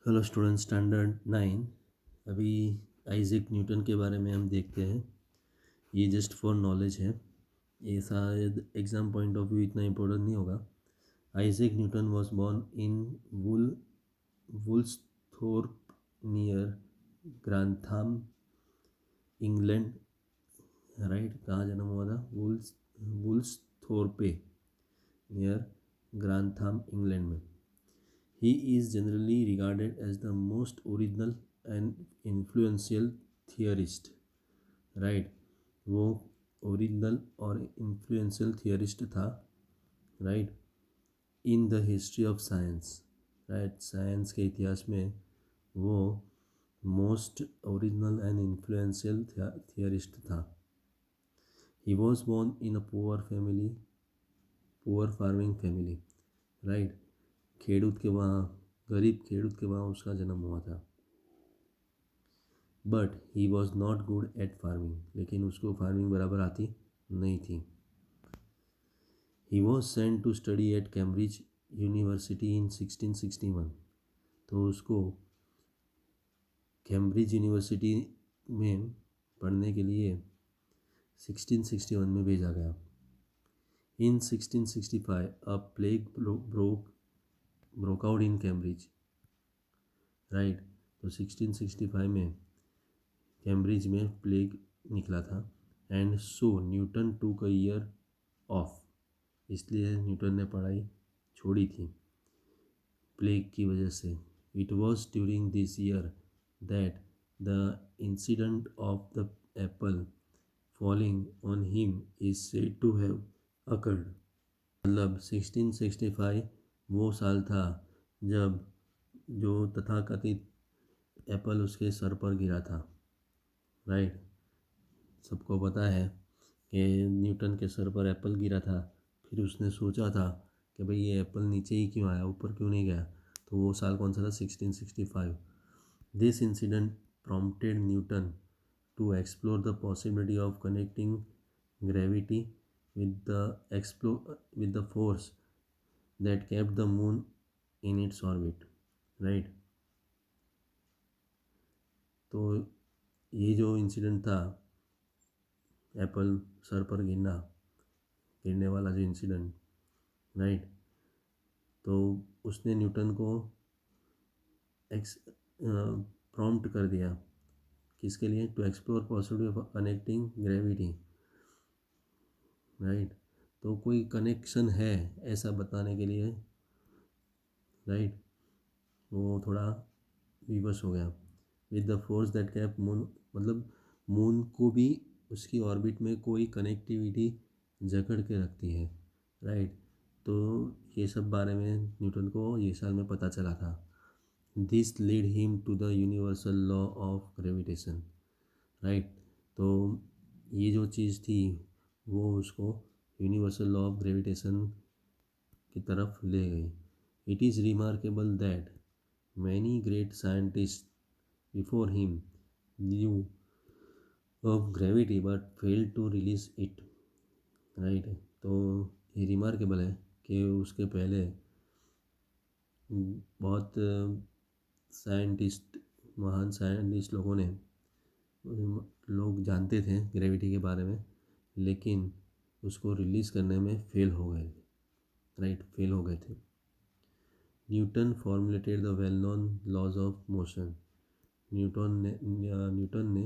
Hello student standard 9। अभी Isaac Newton के बारे में हम देखते हैं। ये जस्ट फॉर नॉलेज है, ये शायद एग्ज़ाम पॉइंट ऑफ व्यू इतना इम्पोर्टेंट नहीं होगा। Isaac Newton was born in Woolsthorpe near Grantham, England. Right, कहाँ जन्म हुआ था? वुल्सथोर्पे नियर ग्रांथाम, इंग्लैंड में। He is generally regarded as the most original and influential theorist. Right, वो original और इन्फ्लुएंशियल थियरिस्ट था। Right, in the history of science. Right, science के इतिहास में वो most original and influential theorist था। He was born in a poor farming family. Right, खेडूत के वहाँ, गरीब खेडूत के वहाँ उसका जन्म हुआ था। But he was not good at farming, लेकिन उसको फार्मिंग बराबर आती नहीं थी। He was sent to study at Cambridge University in 1661। तो उसको कैम्ब्रिज यूनिवर्सिटी में पढ़ने के लिए 1661 में भेजा गया। इन 1665 अ plague broke out in Cambridge. Right, तो 1665 में कैम्ब्रिज में प्लेग निकला था। And so Newton took a year off, इसलिए न्यूटन ने पढ़ाई छोड़ी थी प्लेग की वजह से। It was during this year that the incident of the apple falling on him is said to have occurred. मतलब 1665 वो साल था जब जो तथाकथित एप्पल उसके सर पर गिरा था। राइट, सबको पता है कि न्यूटन के सर पर एप्पल गिरा था। फिर उसने सोचा था कि भाई ये एप्पल नीचे ही क्यों आया, ऊपर क्यों नहीं गया। तो वो साल कौन सा था? 1665। This incident prompted Newton to explore the possibility of connecting gravity with the force that kept the moon in its orbit. Right, तो ये जो इंसिडेंट था, एप्पल सर पर गिरने वाला जो इंसिडेंट, राइट, तो उसने न्यूटन को प्रॉम्प्ट कर दिया किसके लिए? To explore possibility of connecting gravity. Right, तो कोई कनेक्शन है ऐसा बताने के लिए। राइट, वो थोड़ा विवश हो गया। With the force that cap moon, मतलब मून को भी उसकी ऑर्बिट में कोई कनेक्टिविटी जकड़ के रखती है। राइट, तो ये सब बारे में न्यूटन को ये साल में पता चला था। This lead him to the universal law of gravitation. Right, तो ये जो चीज़ थी वो उसको यूनिवर्सल लॉ ऑफ ग्रेविटेशन की तरफ ले गई। It is remarkable that many great scientist before him knew of gravity but fail to release it. Right, तो ये रिमार्केबल है कि उसके पहले बहुत साइंटिस्ट, महान साइंटिस्ट लोगों ने, लोग जानते थे ग्रेविटी के बारे में, लेकिन उसको रिलीज़ करने में फेल हो गए। राइट, फेल हो गए थे। Newton formulated the well known laws of motion. Newton ने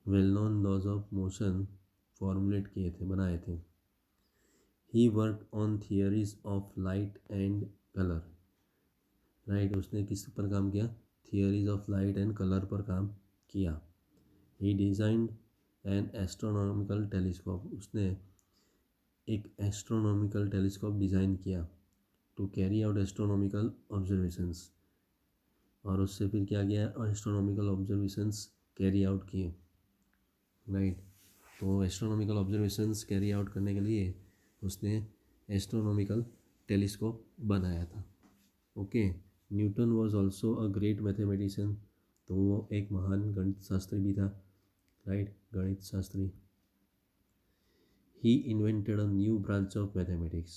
well known laws of motion formulate किए थे, बनाए थे। He work on theories of light and colour. Right, उसने किस पर काम किया? Theories of light and colour पर काम किया। He designed an astronomical telescope. उसने एक एस्ट्रोनॉमिकल टेलीस्कोप डिज़ाइन किया to carry out astronomical observations. और उससे फिर क्या किया? एस्ट्रोनॉमिकल ऑब्जर्वेशंस कैरी आउट किए। राइट, तो एस्ट्रोनॉमिकल ऑब्जर्वेशंस कैरी आउट करने के लिए उसने एस्ट्रोनॉमिकल टेलीस्कोप बनाया था। Okay, Newton was also a great mathematician. तो वो एक महान गणित शास्त्री भी था। राइट, गणित शास्त्री। He invented a new branch of mathematics.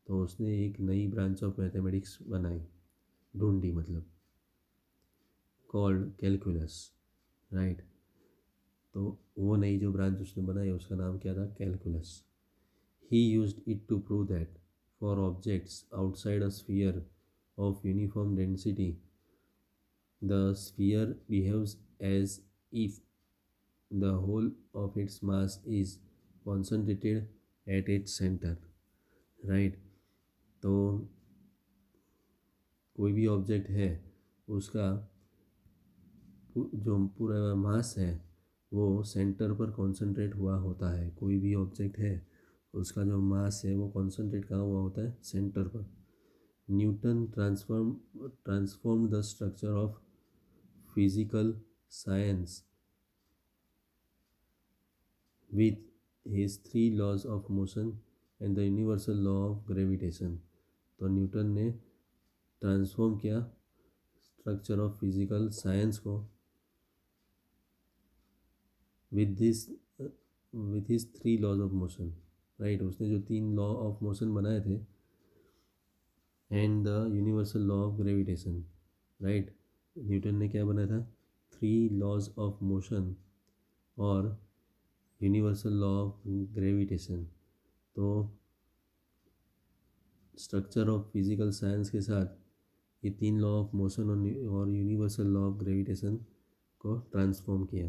तो उसने एक नई ब्रांच ऑफ मैथमेटिक्स बनाई, ढूंढी मतलब। Called calculus, right. तो वो नई जो ब्रांच उसने बनाई उसका नाम क्या था, calculus. He used it to prove that for objects outside a sphere of uniform density the sphere behaves as if the whole of its mass is concentrated at its center, right। तो कोई भी object है उसका जो पूरा मास है वो centre पर कॉन्सेंट्रेट हुआ होता है। कोई भी ऑब्जेक्ट है उसका जो मास है वो कॉन्सेंट्रेट कहाँ हुआ होता है, सेंटर पर। Newton transform the structure of physical science with his three laws of motion and the universal law of gravitation। तो न्यूटन ने ट्रांसफॉर्म किया स्ट्रक्चर ऑफ फिजिकल साइंस को with this with his three laws of motion, right. उसने जो तीन law of motion बनाए थे and the universal law of gravitation, right. Newton ने क्या बनाया था, थ्री लॉज ऑफ मोशन और यूनिवर्सल लॉ ऑफ ग्रेविटेशन। तो स्ट्रक्चर ऑफ फिजिकल साइंस के साथ ये तीन लॉ ऑफ मोशन और यूनिवर्सल लॉ ऑफ ग्रेविटेशन को ट्रांसफॉर्म किया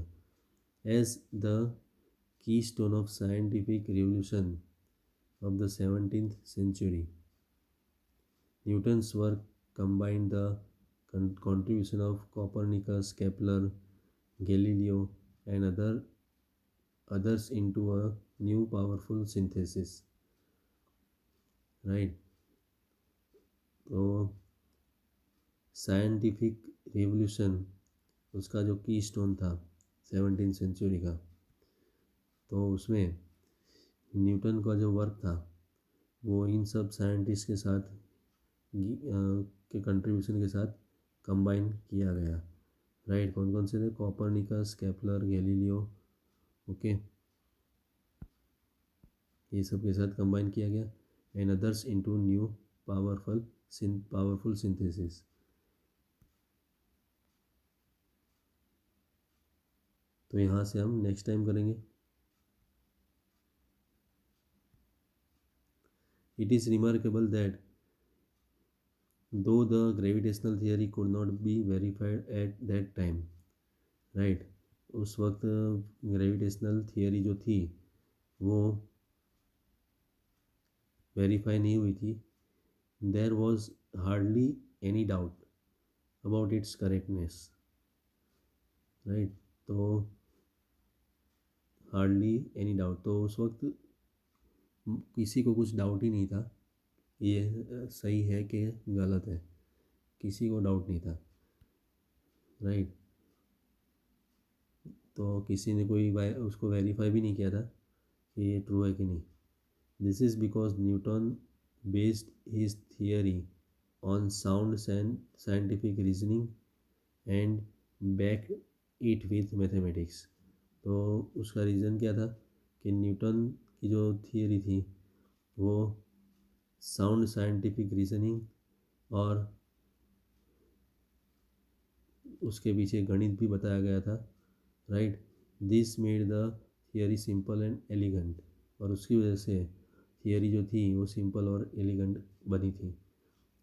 as the keystone of scientific revolution of the 17th century। Newton's work combined the contribution of Copernicus, Kepler, Galileo and others into a new powerful synthesis, right। तो scientific revolution उसका जो की stone था 17th century का, तो उसमें Newton का जो वर्क था वो इन सब साइंटिस्ट के साथ के कंट्रीब्यूशन के साथ कंबाइन किया गया, राइट। कौन कौन से थे, कॉपरनिकस, केपलर, गैलीलियो, ओके, ये सब के साथ कंबाइन किया गया and others into new powerful synthesis. तो यहाँ से हम नेक्स्ट टाइम करेंगे। It is remarkable that though the gravitational theory could not be verified at that time, right। उस वक्त ग्रेविटेशनल थियरी जो थी वो वेरीफाई नहीं हुई थी। There was hardly any doubt about its correctness, right. तो हार्डली एनी डाउट, तो उस वक्त किसी को कुछ डाउट ही नहीं था ये सही है कि गलत है, किसी को डाउट नहीं था, राइट। तो किसी ने कोई उसको वेरीफाई भी नहीं किया था कि ये ट्रू है कि नहीं। This is because Newton based his theory on sound scientific reasoning and back it with mathematics. तो उसका रीज़न क्या था कि न्यूटन की जो थियरी थी वो साउंड साइंटिफिक रीजनिंग और उसके पीछे गणित भी बताया गया था, right. This made the theory simple and elegant, और उसकी वजह से थियरी जो थी वो सिंपल और एलिगेंट बनी थी।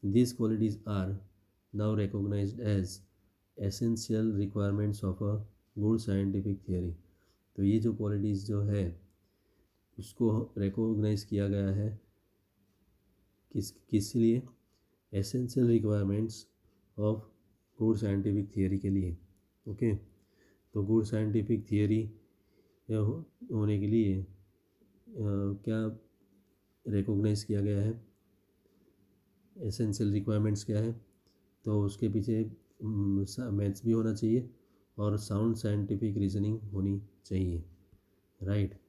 This qualities are now recognised as essential requirements of a good scientific theory. तो ये जो क्वालिटीज़ जो है उसको रिकॉग्नाइज किया गया है किस लिए, essential requirements of good scientific theory के लिए, ओके। तो गुड साइंटिफिक थियरी होने के लिए क्या रिकॉग्नाइज किया गया है, एसेंशियल रिक्वायरमेंट्स क्या है, तो उसके पीछे मैथ्स भी होना चाहिए और साउंड साइंटिफिक रीजनिंग होनी चाहिए, राइट।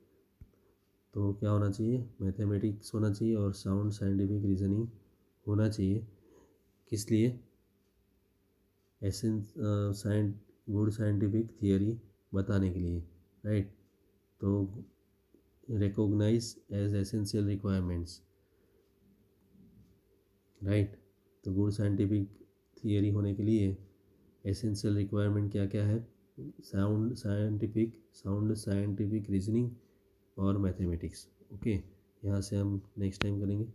तो क्या होना चाहिए, मैथमेटिक्स होना चाहिए और साउंड साइंटिफिक रीजनिंग होना चाहिए। किस लिए, गुड साइंटिफिक थियरी बताने के लिए, राइट। तो recognise as essential requirements, right. तो गुड साइंटिफिक थियरी होने के लिए एसेंशियल रिक्वायरमेंट क्या क्या है? साउंड साइंटिफिक रीजनिंग और मैथमेटिक्स। ओके, यहाँ से हम नेक्स्ट टाइम करेंगे।